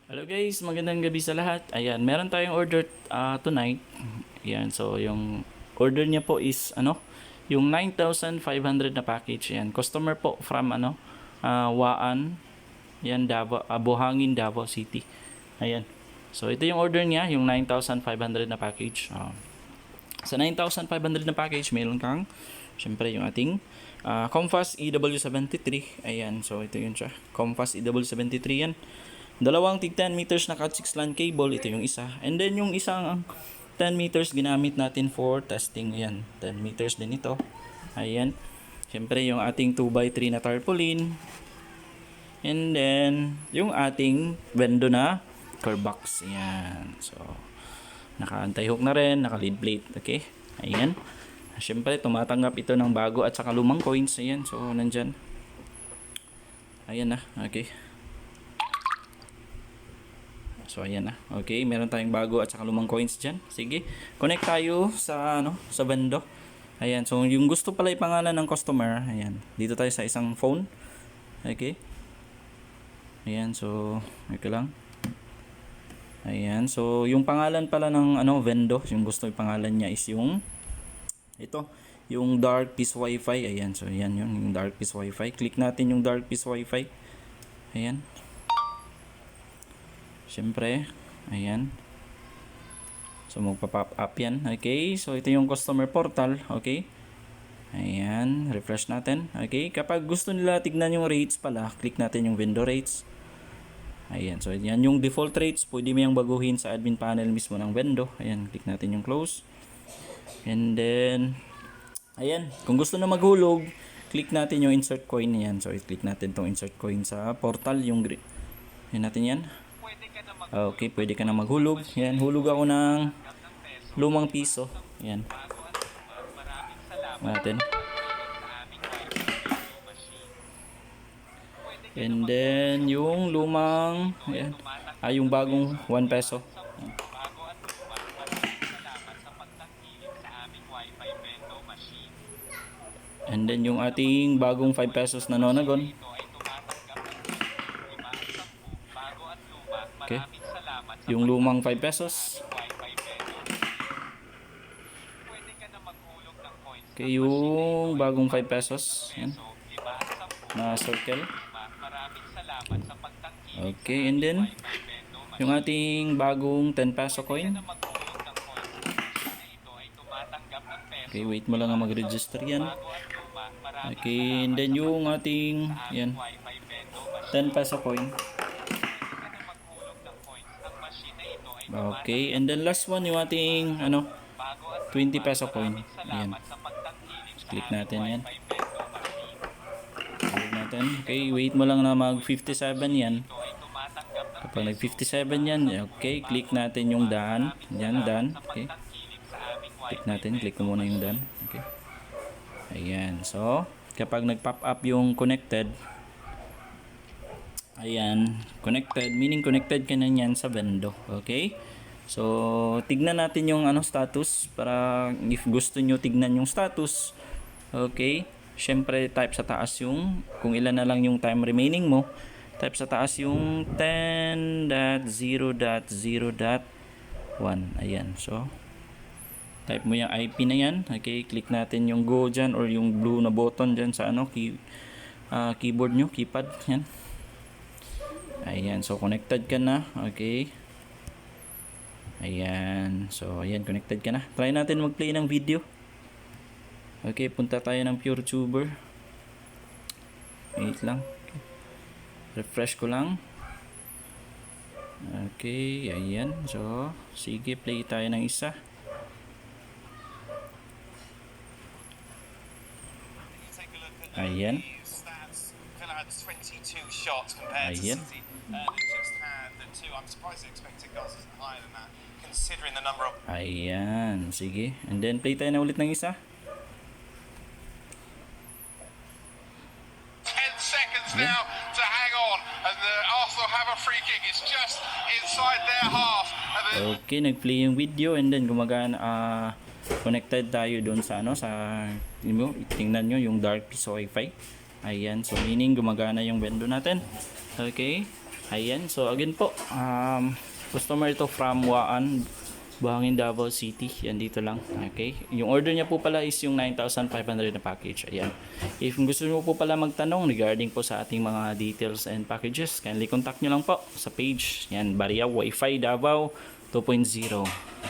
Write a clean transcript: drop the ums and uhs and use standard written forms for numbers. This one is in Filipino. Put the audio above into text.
Hello guys, magandang gabi sa lahat. Ayan, meron tayong order tonight. Ayan, so yung order niya po is yung 9,500 na package. Ayan, customer po from Waan. Ayan, Davao, Buhangin, Davao City. Ayan. So ito yung order niya, yung 9,500 na package. Sa 9,500 na package, meron kang syempre yung ating Comfast EW73. Ayan, so ito yun siya. Comfast EW73 yan. Dalawang tig 10 meters na Cat 6 LAN cable, ito yung isa. And then yung isang 10 meters ginamit natin for testing. Ayan, 10 meters din ito. Ayan. Siyempre yung ating 2x3 na tarpaulin. And then yung ating Vendo na curve box. Ayan. So naka-anti-hook na rin, naka-lead plate. Okay. Ayan. Siyempre tumatanggap ito ng bago at saka lumang coins. Ayan. So nandyan. Ayan na. Okay. So ayan na. Okay, meron tayong bago at saka lumang coins diyan. Sige. Connect tayo sa sa Vendo. Ayan, so yung gusto pala ipangalan ng customer, ayan. Dito tayo sa isang phone. Okay. Ayan, so okay lang. Ayan, so yung pangalan pala ng Vendo, yung gusto ipangalan niya is yung ito, yung Dark Peace Wi-Fi. Ayan, so ayan yung Dark Peace Wi-Fi. Click natin yung Dark Peace Wi-Fi. Ayan. Siyempre, ayan. So, magpa-pop up yan. Okay, so ito yung customer portal. Okay. Ayan, refresh natin. Okay, kapag gusto nila tignan yung rates pala, click natin yung vendor rates. Ayan, so yan yung default rates. Pwede mo yung baguhin sa admin panel mismo ng Vendo. Ayan, click natin yung close. And then, ayan, kung gusto na maghulog, click natin yung insert coin. Ayan, so i-click natin tong insert coin sa portal. Yung ayan natin yan. Okay, pwede ka na maghulog. Yan, hulog ako ng lumang piso. Yan. Natin. And then, yung lumang, yan. Yung bagong 1 peso. Yan. And then, yung ating bagong 5 pesos na Nonagon. Okay. Yung lumang 5 pesos. Okay, yung bagong 5 pesos. Yan. Na circle. Okay, and then yung ating bagong 10 peso coin. Okay, wait mo lang na mag-register yan. Okay, and then yung ating yan 10 peso coin. Okay, and then last one yung ating 20 peso coin. Ayan. Click natin yan. Click natin. Okay, wait mo lang na mag 57 yan. Kapag nag 57 yan, okay, click natin yung done. Yan, done. Okay. Click natin, click mo muna yung done. Okay. Ayan, so kapag nag-pop up yung connected, ayan, connected, meaning connected ka na yan sa Vendo. Okay? So, tignan natin yung status para if gusto nyo tignan yung status. Okay? Syempre, type sa taas yung kung ilan na lang yung time remaining mo. Type sa taas yung 10.0.0.1. Ayan. So, type mo yung IP na yan. Okay? Click natin yung go dyan or yung blue na button dyan sa keyboard nyo, keypad. Yan. Ayan, so connected ka na. Okay. Ayan, so ayan, connected ka na. Try natin mag-play ng video. Okay, punta tayo ng PureTuber. Wait lang. Okay. Refresh ko lang. Okay, ayan. So, sige, play tayo ng isa. Ayan. Ayan. Ayan, sige. And then play tayo na ulit ng isa. 10 seconds now to hang on, and the Arsenal have a free kick. It's just inside their half. Okay, nag-play yung video and then gumagana connected tayo doon sa tingnan nyo yung Dark Peace Wi-Fi. Ayan, so meaning gumagana yung Vendo natin. Okay. Ayan, so again po, customer ito from Waan, Buhangin, Davao City. Yan, dito lang. Okay. Yung order niya po pala is yung 9,500 na package. Ayan. If gusto niyo po pala magtanong regarding po sa ating mga details and packages, kindly contact nyo lang po sa page. Yan, Baria Wi-Fi Davao 2.0.